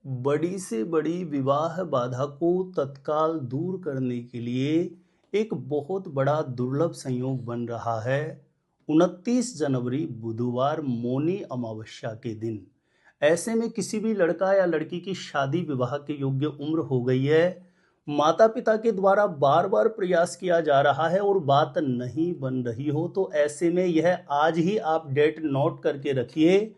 बड़ी से बड़ी विवाह बाधा को तत्काल दूर करने के लिए एक बहुत बड़ा दुर्लभ संयोग बन रहा है। 29 जनवरी बुधवार मौनी अमावस्या के दिन। ऐसे में किसी भी लड़का या लड़की की शादी विवाह के योग्य उम्र हो गई है। माता पिता के द्वारा बार बार प्रयास किया जा रहा है और बात नहीं बन रही हो, तो ऐसे में यह आज ही आप डेट नोट करके रखिए।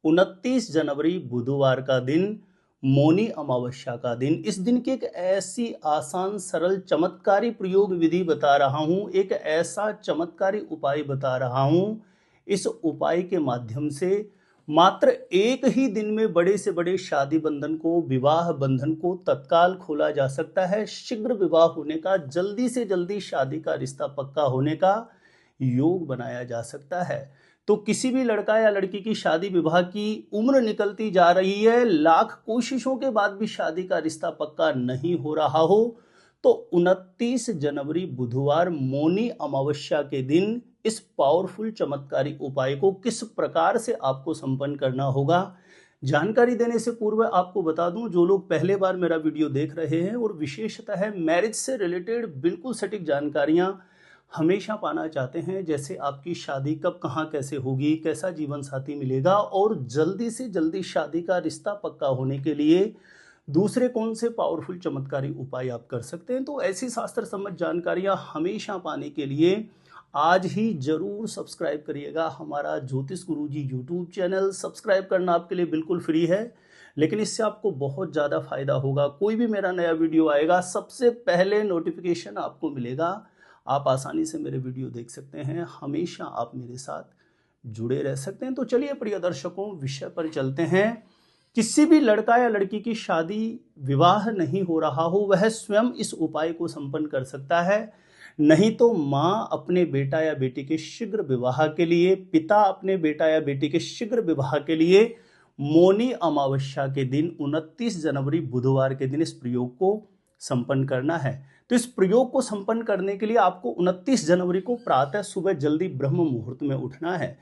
29 जनवरी बुधवार का दिन, मौनी अमावस्या का दिन। इस दिन की एक ऐसी आसान सरल चमत्कारी प्रयोग विधि बता रहा हूं, एक ऐसा चमत्कारी उपाय बता रहा हूं। इस उपाय के माध्यम से मात्र एक ही दिन में बड़े से बड़े शादी बंधन को, विवाह बंधन को तत्काल खोला जा सकता है। शीघ्र विवाह होने का, जल्दी से जल्दी शादी का रिश्ता पक्का होने का योग बनाया जा सकता है। तो किसी भी लड़का या लड़की की शादी विवाह की उम्र निकलती जा रही है, लाख कोशिशों के बाद भी शादी का रिश्ता पक्का नहीं हो रहा हो, तो 29 जनवरी बुधवार मौनी अमावस्या के दिन इस पावरफुल चमत्कारी उपाय को किस प्रकार से आपको संपन्न करना होगा, जानकारी देने से पूर्व आपको बता दूं, जो लोग पहले बार मेरा वीडियो देख रहे हैं और विशेषतः है मैरिज से रिलेटेड बिल्कुल सटीक जानकारियां हमेशा पाना चाहते हैं, जैसे आपकी शादी कब कहां कैसे होगी, कैसा जीवन साथी मिलेगा और जल्दी से जल्दी शादी का रिश्ता पक्का होने के लिए दूसरे कौन से पावरफुल चमत्कारी उपाय आप कर सकते हैं, तो ऐसी शास्त्र सम्मत जानकारियां हमेशा पाने के लिए आज ही जरूर सब्सक्राइब करिएगा हमारा ज्योतिष गुरुजी यूट्यूब चैनल। सब्सक्राइब करना आपके लिए बिल्कुल फ्री है, लेकिन इससे आपको बहुत ज़्यादा फायदा होगा। कोई भी मेरा नया वीडियो आएगा, सबसे पहले नोटिफिकेशन आपको मिलेगा। आप आसानी से मेरे वीडियो देख सकते हैं, हमेशा आप मेरे साथ जुड़े रह सकते हैं। तो चलिए प्रिय दर्शकों, विषय पर चलते हैं। किसी भी लड़का या लड़की की शादी विवाह नहीं हो रहा हो, वह स्वयं इस उपाय को संपन्न कर सकता है। नहीं तो माँ अपने बेटा या बेटी के शीघ्र विवाह के लिए, पिता अपने बेटा या बेटी के शीघ्र विवाह के लिए मौनी अमावस्या के दिन 29 जनवरी बुधवार के दिन इस प्रयोग को संपन्न करना है। तो इस प्रयोग को संपन्न करने के लिए आपको 29 जनवरी को प्रातः सुबह जल्दी ब्रह्म मुहूर्त में उठना है।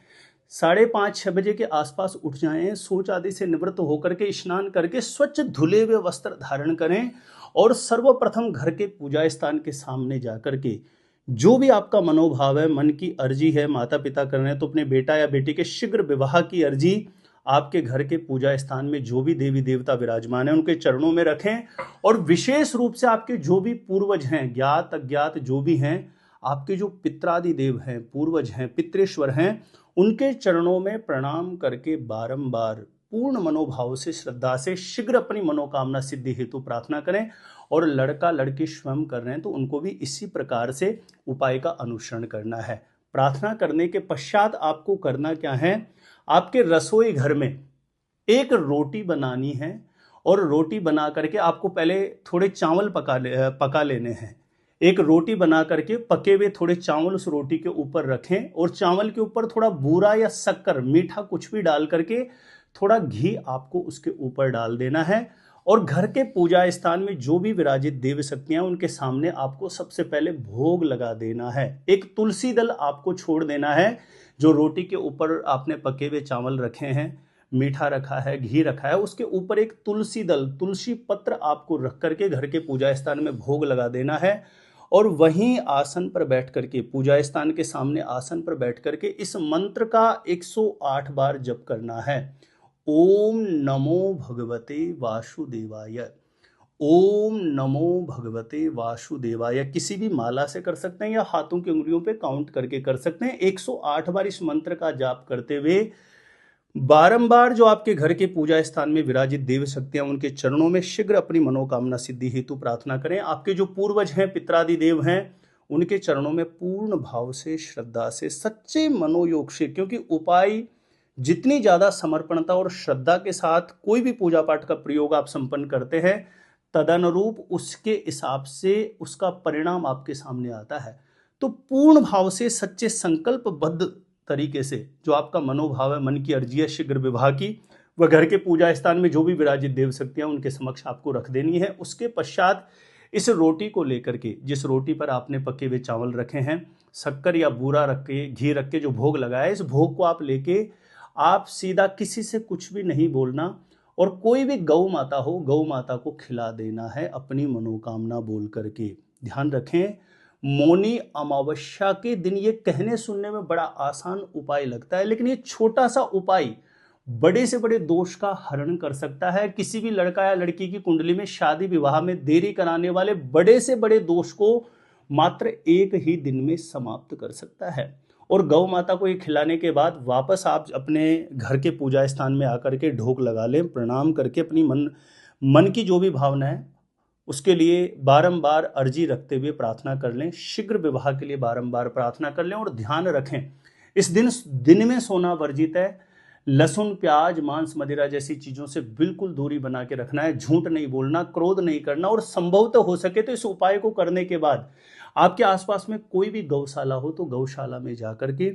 5:30-6 बजे के आसपास उठ जाएं, शौच आदि से निवृत्त होकर के स्नान करके स्वच्छ धुले हुए वस्त्र धारण करें और सर्वप्रथम घर के पूजा स्थान के सामने जाकर के जो भी आपका मनोभाव है, मन की अर्जी है, माता पिता कर रहे हैं तो अपने बेटा या बेटी के शीघ्र विवाह की अर्जी आपके घर के पूजा स्थान में जो भी देवी देवता विराजमान है उनके चरणों में रखें। और विशेष रूप से आपके जो भी पूर्वज हैं, ज्ञात अज्ञात जो भी हैं, आपके जो पित्रादि देव हैं, पूर्वज हैं, पितृेश्वर हैं, उनके चरणों में प्रणाम करके बारंबार पूर्ण मनोभाव से, श्रद्धा से शीघ्र अपनी मनोकामना सिद्धि हेतु प्रार्थना करें। और लड़का लड़की स्वयं कर रहे हैं तो उनको भी इसी प्रकार से उपाय का अनुसरण करना है। प्रार्थना करने के पश्चात आपको करना क्या है, आपके रसोई घर में एक रोटी बनानी है और रोटी बना करके आपको पहले थोड़े चावल पका लेने हैं। एक रोटी बना करके पके हुए थोड़े चावल उस रोटी के ऊपर रखें और चावल के ऊपर थोड़ा बूरा या शक्कर, मीठा कुछ भी डाल करके थोड़ा घी आपको उसके ऊपर डाल देना है। और घर के पूजा स्थान में जो भी विराजित देव शक्तियां उनके सामने आपको सबसे पहले भोग लगा देना है। एक तुलसी दल आपको छोड़ देना है। जो रोटी के ऊपर आपने पके हुए चावल रखे हैं, मीठा रखा है, घी रखा है, उसके ऊपर एक तुलसी दल, तुलसी पत्र आपको रख करके घर के पूजा स्थान में भोग लगा देना है। और वहीं आसन पर बैठ करके, पूजा स्थान के सामने आसन पर बैठ करके इस मंत्र का 108 बार जप करना है। ओम नमो भगवते वासुदेवाय, ओम नमो भगवते वासुदेवाय। किसी भी माला से कर सकते हैं या हाथों की उंगलियों पे काउंट करके कर सकते हैं। 108 बार इस मंत्र का जाप करते हुए बारंबार जो आपके घर के पूजा स्थान में विराजित देव शक्तियां उनके चरणों में शीघ्र अपनी मनोकामना सिद्धि हेतु प्रार्थना करें। आपके जो पूर्वज हैं, पितरादि देव हैं, उनके चरणों में पूर्ण भाव से, श्रद्धा से, सच्चे मनोयोग से, क्योंकि उपाय जितनी ज्यादा समर्पणता और श्रद्धा के साथ कोई भी पूजा पाठ का प्रयोग आप संपन्न करते हैं, तदनुरूप उसके हिसाब से उसका परिणाम आपके सामने आता है। तो पूर्ण भाव से, सच्चे संकल्पबद्ध तरीके से जो आपका मनोभाव है, मन की अर्जी है शीघ्र विवाह की, वह घर के पूजा स्थान में जो भी विराजित देव शक्तियां उनके समक्ष आपको रख देनी है। उसके पश्चात इस रोटी को लेकर के, जिस रोटी पर आपने पके हुए चावल रखे हैं, शक्कर या बूरा रख के, घी रख के जो भोग लगाया है, इस भोग को आप लेके आप सीधा किसी से कुछ भी नहीं बोलना और कोई भी गौ माता हो, गौ माता को खिला देना है अपनी मनोकामना बोल करके। ध्यान रखें, मौनी अमावस्या के दिन ये कहने सुनने में बड़ा आसान उपाय लगता है, लेकिन ये छोटा सा उपाय बड़े से बड़े दोष का हरण कर सकता है। किसी भी लड़का या लड़की की कुंडली में शादी विवाह में देरी कराने वाले बड़े से बड़े दोष को मात्र एक ही दिन में समाप्त कर सकता है। और गौ माता को ये खिलाने के बाद वापस आप अपने घर के पूजा स्थान में आकर के ढोक लगा लें, प्रणाम करके अपनी मन की जो भी भावना है उसके लिए बारंबार अर्जी रखते हुए प्रार्थना कर लें। शीघ्र विवाह के लिए बारंबार प्रार्थना कर लें। और ध्यान रखें, इस दिन में सोना वर्जित है। लहसुन, प्याज, मांस, मदिरा जैसी चीजों से बिल्कुल दूरी बना के रखना है। झूठ नहीं बोलना, क्रोध नहीं करना। और संभवतः हो सके तो इस उपाय को करने के बाद आपके आसपास में कोई भी गौशाला हो तो गौशाला में जाकर के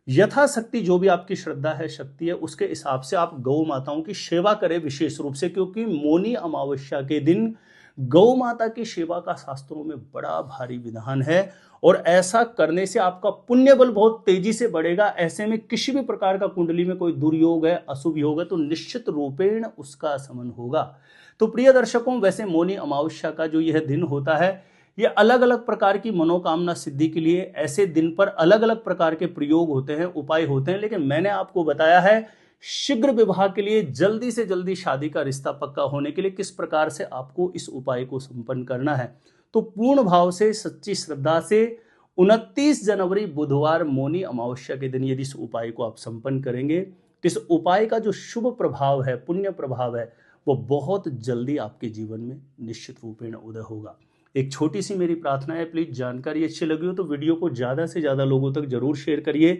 यथाशक्ति जो भी आपकी श्रद्धा है, शक्ति है, उसके हिसाब से आप गौ माताओं की सेवा करें विशेष रूप से, क्योंकि मौनी अमावस्या के दिन गौ माता की सेवा का शास्त्रों में बड़ा भारी विधान है। और ऐसा करने से आपका पुण्य बल बहुत तेजी से बढ़ेगा। ऐसे में किसी भी प्रकार का कुंडली में कोई दुर्योग है, अशुभ योग है, तो निश्चित रूपेण उसका शमन होगा। तो प्रिय दर्शकों, वैसे मौनी अमावस्या का जो यह दिन होता है, ये अलग अलग प्रकार की मनोकामना सिद्धि के लिए ऐसे दिन पर अलग अलग प्रकार के प्रयोग होते हैं, उपाय होते हैं। लेकिन मैंने आपको बताया है शीघ्र विवाह के लिए, जल्दी से जल्दी शादी का रिश्ता पक्का होने के लिए किस प्रकार से आपको इस उपाय को संपन्न करना है। तो पूर्ण भाव से, सच्ची श्रद्धा से 29 जनवरी बुधवार मौनी अमावस्या के दिन यदि इस उपाय को आप संपन्न करेंगे तो इस उपाय का जो शुभ प्रभाव है, पुण्य प्रभाव है, वो बहुत जल्दी आपके जीवन में निश्चित रूपेण उदय होगा। एक छोटी सी मेरी प्रार्थना है, प्लीज जानकारी अच्छी लगी हो तो वीडियो को ज्यादा से ज्यादा लोगों तक जरूर शेयर करिए,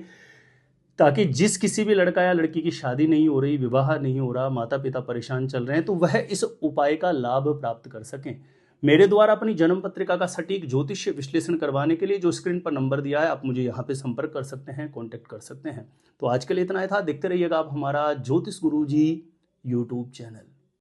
ताकि जिस किसी भी लड़का या लड़की की शादी नहीं हो रही, विवाह नहीं हो रहा, माता पिता परेशान चल रहे हैं, तो वह इस उपाय का लाभ प्राप्त कर सकें। मेरे द्वारा अपनी जन्म पत्रिका का सटीक ज्योतिष विश्लेषण करवाने के लिए जो स्क्रीन पर नंबर दिया है, आप मुझे यहाँ पे संपर्क कर सकते हैं, कॉन्टेक्ट कर सकते हैं। तो आज के लिए इतना ही था। देखते रहिएगा आप हमारा ज्योतिष गुरुजी यूट्यूब चैनल।